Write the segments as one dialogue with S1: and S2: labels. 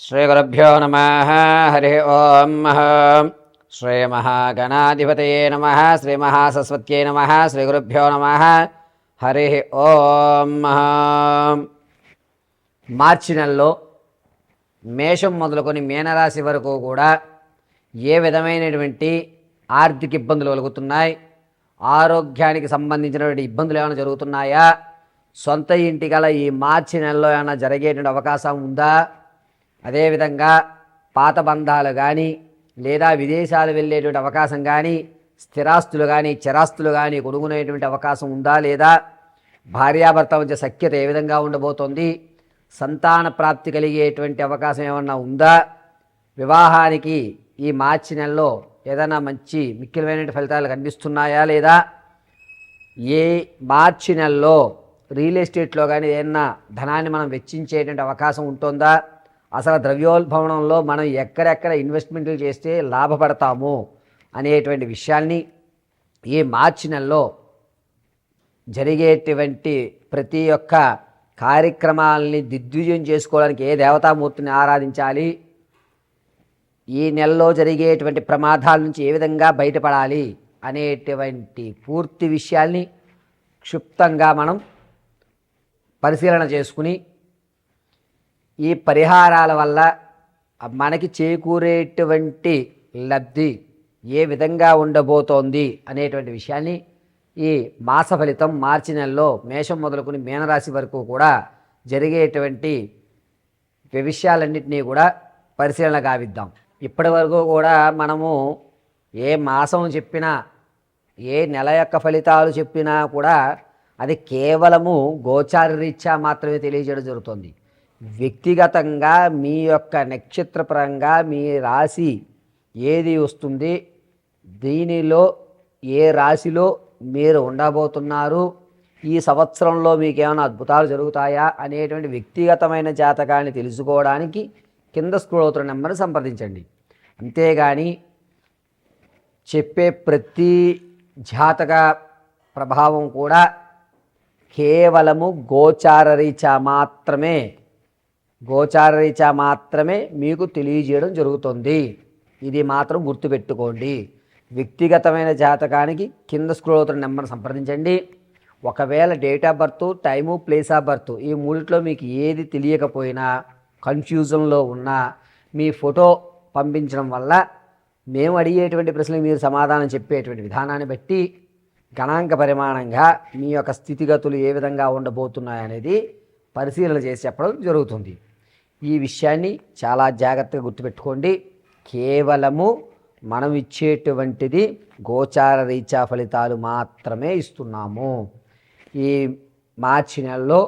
S1: శ్రీగురుభ్యో నమః. హరి ఓం. శ్రీమహాగణాధిపతయే నమః. శ్రీమహాసరస్వత్యై నమః. శ్రీగురుభ్యో నమః. హరి ఓం. మార్చి నెలలో మేషం మొదలుకొని మీనరాశి వరకు కూడా ఏ విధమైనటువంటి ఆర్థిక ఇబ్బందులు కలుగుతున్నాయి, ఆరోగ్యానికి సంబంధించినటువంటి ఇబ్బందులు ఏమైనా జరుగుతున్నాయా, సొంత ఇంటి గల ఈ మార్చి నెలలో ఏమైనా జరిగేటువంటి అవకాశం ఉందా, అదేవిధంగా పాత బంధాలు కానీ లేదా విదేశాలు వెళ్ళేటువంటి అవకాశం కానీ, స్థిరాస్తులు కానీ చరాస్తులు కానీ కొనుగొనేటువంటి అవకాశం ఉందా లేదా, భార్యాభర్త మధ్య సఖ్యత ఏ విధంగా ఉండబోతోంది, సంతాన ప్రాప్తి కలిగేటువంటి అవకాశం ఏమన్నా ఉందా, వివాహానికి ఈ మార్చి నెలలో ఏదైనా మంచి మిక్కిలమైన ఫలితాలు కనిపిస్తున్నాయా లేదా, ఏ మార్చి నెలలో రియల్ ఎస్టేట్లో కానీ ఏదైనా ధనాన్ని మనం వెచ్చించేటువంటి అవకాశం ఉంటుందా, అసలు ద్రవ్యోల్బణంలో మనం ఎక్కడెక్కడ ఇన్వెస్ట్మెంట్లు చేస్తే లాభపడతాము అనేటువంటి విషయాల్ని ఈ మార్చి నెలలో జరిగేటువంటి ప్రతి ఒక్క కార్యక్రమాలని దిగ్విజయం చేసుకోవడానికి ఏ దేవతామూర్తిని ఆరాధించాలి, ఈ నెలలో జరిగేటువంటి ప్రమాదాల నుంచి ఏ విధంగా బయటపడాలి అనేటువంటి పూర్తి విషయాల్ని క్షుప్తంగా మనం పరిశీలన చేసుకుని ఈ పరిహారాల వల్ల మనకి చేకూరేటువంటి లబ్ధి ఏ విధంగా ఉండబోతోంది అనేటువంటి విషయాన్ని ఈ మాస ఫలితం మార్చి నెలలో మేషం మొదలుకొని మీనరాశి వరకు కూడా జరిగేటువంటి విషయాలన్నింటినీ కూడా పరిశీలన గావిద్దాం. ఇప్పటి వరకు కూడా మనము ఏ మాసం చెప్పినా ఏ నెల యొక్క ఫలితాలు చెప్పినా కూడా అది కేవలము గోచార రీత్యా మాత్రమే తెలియజేయడం జరుగుతుంది. వ్యక్తిగతంగా మీ యొక్క నక్షత్రపరంగా మీ రాశి ఏది వస్తుంది, దీనిలో ఏ రాశిలో మీరు ఉండబోతున్నారు, ఈ సంవత్సరంలో మీకు ఏమైనా అద్భుతాలు జరుగుతాయా అనేటువంటి వ్యక్తిగతమైన జాతకాన్ని తెలుసుకోవడానికి కింద స్క్రోల్ అవుతున్న నెంబర్ని సంప్రదించండి. అంతేగాని చెప్పే ప్రతి జాతక ప్రభావం కూడా కేవలము గోచారరీత్యా మాత్రమే మీకు తెలియజేయడం జరుగుతుంది. ఇది మాత్రం గుర్తుపెట్టుకోండి. వ్యక్తిగతమైన జాతకానికి కింద స్క్రోల్ అవుతున్న నెంబర్ సంప్రదించండి. ఒకవేళ date of birth, time, place of birth ఈ మూడిట్లో మీకు ఏది తెలియకపోయినా, కన్ఫ్యూజన్లో ఉన్నా మీ ఫోటో పంపించడం వల్ల మేము అడిగేటువంటి ప్రశ్నలకు మీరు సమాధానం చెప్పేటువంటి విధానాన్ని బట్టి గణాంక పరిమాణంగా మీ యొక్క స్థితిగతులు ఏ విధంగా ఉండబోతున్నాయనేది పరిశీలన చేసి చెప్పడం జరుగుతుంది. ఈ విషయాన్ని చాలా జాగ్రత్తగా గుర్తుపెట్టుకోండి. కేవలము మనం ఇచ్చేటువంటిది గోచార రీత్యా ఫలితాలు మాత్రమే ఇస్తున్నాము. ఈ మార్చి నెలలో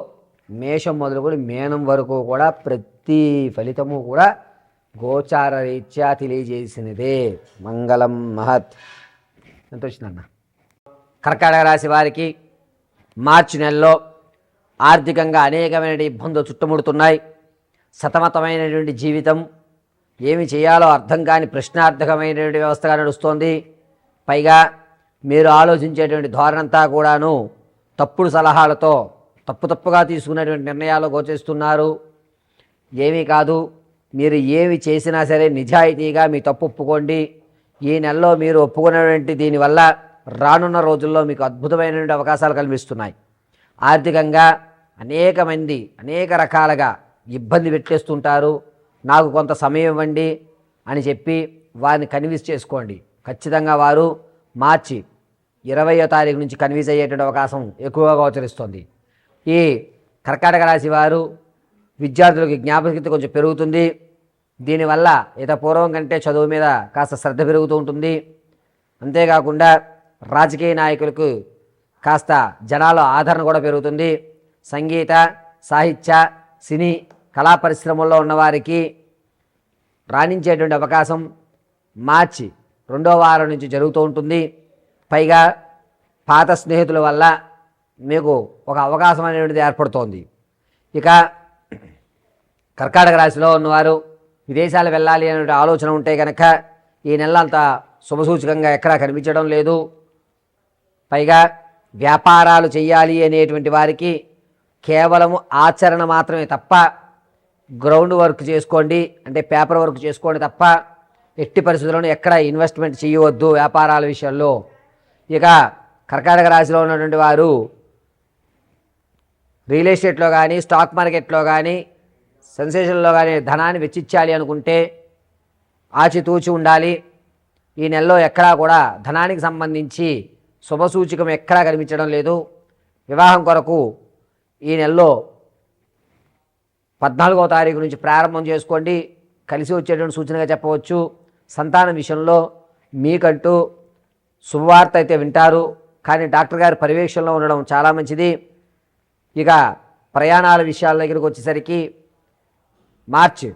S1: మేషం మొదలుకొని మీనం వరకు కూడా ప్రతి ఫలితము కూడా గోచార రీత్యా తెలియజేసినదే. మంగళం మహత్. ఎంత వచ్చిందన్న? కర్కాటక రాశి వారికి మార్చి నెలలో ఆర్థికంగా అనేకమైన ఇబ్బందులు చుట్టుముడుతున్నాయి. సతమతమైనటువంటి జీవితం, ఏమి చేయాలో అర్థం కాని ప్రశ్నార్థకమైనటువంటి వ్యవస్థగా నడుస్తోంది. పైగా మీరు ఆలోచించేటువంటి ధోరణంతా కూడాను తప్పుడు సలహాలతో తప్పుగా తీసుకునేటువంటి నిర్ణయాలు గోచరిస్తున్నారు. ఏమీ కాదు, మీరు ఏమి చేసినా సరే నిజాయితీగా మీ తప్పు ఒప్పుకోండి. ఈ నెలలో మీరు ఒప్పుకున్నటువంటి దీనివల్ల రానున్న రోజుల్లో మీకు అద్భుతమైనటువంటి అవకాశాలు కనిపిస్తున్నాయి. ఆర్థికంగా అనేక మంది అనేక రకాలుగా ఇబ్బంది పెట్టేస్తుంటారు. నాకు కొంత సమయం ఇవ్వండి అని చెప్పి వారిని కన్విన్స్ చేసుకోండి. ఖచ్చితంగా వారు మార్చి 20వ తారీఖు నుంచి కన్విన్స్ అయ్యేటువంటి అవకాశం ఎక్కువగా గోచరిస్తుంది. ఈ కర్కాటక రాశి వారు విద్యార్థులకు జ్ఞాపకశక్తి కొంచెం పెరుగుతుంది. దీనివల్ల పూర్వం కంటే చదువు మీద కాస్త శ్రద్ధ పెరుగుతూ ఉంటుంది. అంతేకాకుండా రాజకీయ నాయకులకు కాస్త జనాల ఆదరణ కూడా పెరుగుతుంది. సంగీత, సాహిత్య, సినీ, కళా పరిశ్రమల్లో ఉన్నవారికి రాణించేటువంటి అవకాశం మార్చి 2వ వారం నుంచి జరుగుతూ ఉంటుంది. పైగా పాత స్నేహితుల వల్ల మీకు ఒక అవకాశం అనేటువంటిది ఏర్పడుతోంది. ఇక కర్కాటక రాశిలో ఉన్నవారు విదేశాలు వెళ్ళాలి అనే ఆలోచన ఉంటే కనుక ఈ నెల అంత శుభసూచకంగా ఎక్కడా కనిపించడం లేదు. పైగా వ్యాపారాలు చేయాలి అనేటువంటి వారికి కేవలము ఆచరణ మాత్రమే తప్ప గ్రౌండ్ వర్క్ చేసుకోండి, అంటే పేపర్ వర్క్ చేసుకోండి తప్ప ఎట్టి పరిస్థితుల్లోనూ ఎక్కడ ఇన్వెస్ట్మెంట్ చేయవద్దు వ్యాపారాల విషయంలో. ఇక కర్కాటక రాశిలో ఉన్నటువంటి వారు రియల్ ఎస్టేట్లో కానీ స్టాక్ మార్కెట్లో కానీ సెన్సేషన్లో కానీ ధనాన్ని వెచ్చించాలి అనుకుంటే ఆచితూచి ఉండాలి. ఈ నెలలో ఎక్కడా కూడా ధనానికి సంబంధించి శుభసూచకం ఎక్కడా కనిపించడం లేదు. వివాహం కొరకు ఈ నెలలో 14వ తారీఖు నుంచి ప్రారంభం చేసుకోండి, కలిసి వచ్చేటువంటి సూచనగా చెప్పవచ్చు. సంతానం విషయంలో మీకంటూ శుభవార్త అయితే వింటారు, కానీ డాక్టర్ గారి పర్యవేక్షణలో ఉండడం చాలా మంచిది. ఇక ప్రయాణాల విషయాల దగ్గరికి వచ్చేసరికి మార్చి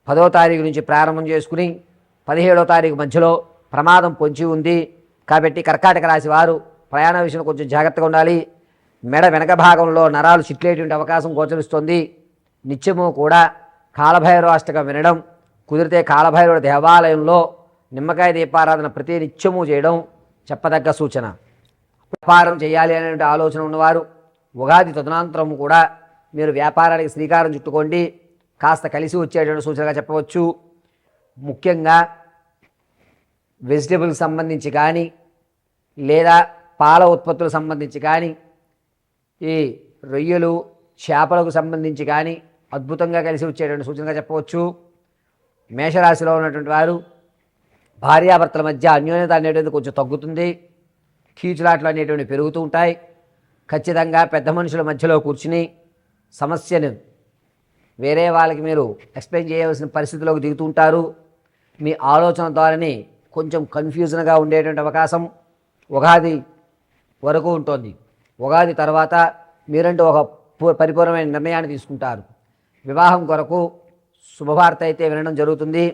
S1: 10వ తారీఖు నుంచి ప్రారంభం చేసుకుని 17వ తారీఖు మధ్యలో ప్రమాదం పొంచి ఉంది. కాబట్టి కర్కాటక రాశి వారు ప్రయాణ విషయంలో కొంచెం జాగ్రత్తగా ఉండాలి. మెడ వెనక భాగంలో నరాలు చిట్లేటువంటి అవకాశం గోచరిస్తుంది. నిత్యము కూడా కాలభైరవ అష్టకం వినడం, కుదిరితే కాలభైరవ దేవాలయంలో నిమ్మకాయ దీపారాధన ప్రతి నిత్యము చేయడం చెప్పదగ్గ సూచన. వ్యాపారం చేయాలి అనే ఆలోచన ఉన్నవారు ఉగాది తదనంతరం కూడా మీరు వ్యాపారానికి శ్రీకారం చుట్టుకోండి, కాస్త కలిసి వచ్చేటువంటి సూచనగా చెప్పవచ్చు. ముఖ్యంగా వెజిటేబుల్కి సంబంధించి కానీ లేదా పాల ఉత్పత్తులకు సంబంధించి కానీ ఈ రొయ్యలు చేపలకు సంబంధించి కానీ అద్భుతంగా కలిసి వచ్చేటువంటి సూచనగా చెప్పవచ్చు. మేషరాశిలో ఉన్నటువంటి వారు భార్యాభర్తల మధ్య అన్యోన్యత అనేటువంటిది కొంచెం తగ్గుతుంది. కీచులాట్లు అనేటువంటి పెరుగుతూ ఉంటాయి. ఖచ్చితంగా పెద్ద మనుషుల మధ్యలో కూర్చుని సమస్యను వేరే వాళ్ళకి మీరు ఎక్స్ప్లెయిన్ చేయవలసిన పరిస్థితిలోకి దిగుతూ ఉంటారు. మీ ఆలోచన ద్వారానే కొంచెం కన్ఫ్యూజన్గా ఉండేటువంటి అవకాశం ఉగాది వరకు ఉంటుంది. ఉగాది తర్వాత మీరంటూ ఒక పరిపూర్ణమైన నిర్ణయాన్ని తీసుకుంటారు. వివాహం కొరకు శుభవార్త అయితే వినడం జరుగుతుంది.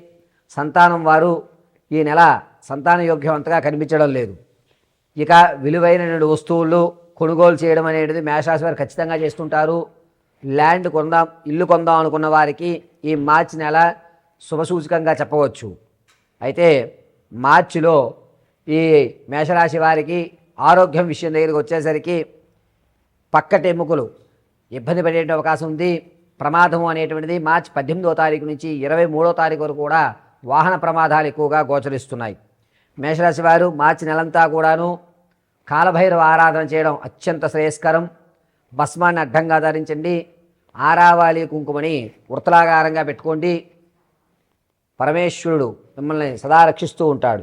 S1: సంతానం వారు ఈ నెల సంతాన యోగ్యం అంతగా కనిపించడం లేదు. ఇక విలువైన వస్తువులు కొనుగోలు చేయడం అనేది మేషరాశి వారు ఖచ్చితంగా చేస్తుంటారు. ల్యాండ్ కొందాం, ఇల్లు కొందాం అనుకున్న వారికి ఈ మార్చి నెల శుభసూచకంగా చెప్పవచ్చు. అయితే మార్చిలో ఈ మేషరాశి వారికి ఆరోగ్యం విషయం దగ్గరికి వచ్చేసరికి పక్కటి ఎముకలు ఇబ్బంది పడే అవకాశం ఉంది. ప్రమాదము అనేటువంటిది మార్చి 18వ తారీఖు నుంచి 23వ తారీఖు వరకు కూడా వాహన ప్రమాదాలు ఎక్కువగా గోచరిస్తున్నాయి. మేషరాశి వారు మార్చి నెలంతా కూడాను కాలభైరవ ఆరాధన చేయడం అత్యంత శ్రేయస్కరం. భస్మాన్ని అడ్డంగా ధరించండి. ఆరావాలి కుంకుమని వృత్తలాకారంగా పెట్టుకోండి. పరమేశ్వరుడు మిమ్మల్ని సదా రక్షిస్తూ ఉంటాడు.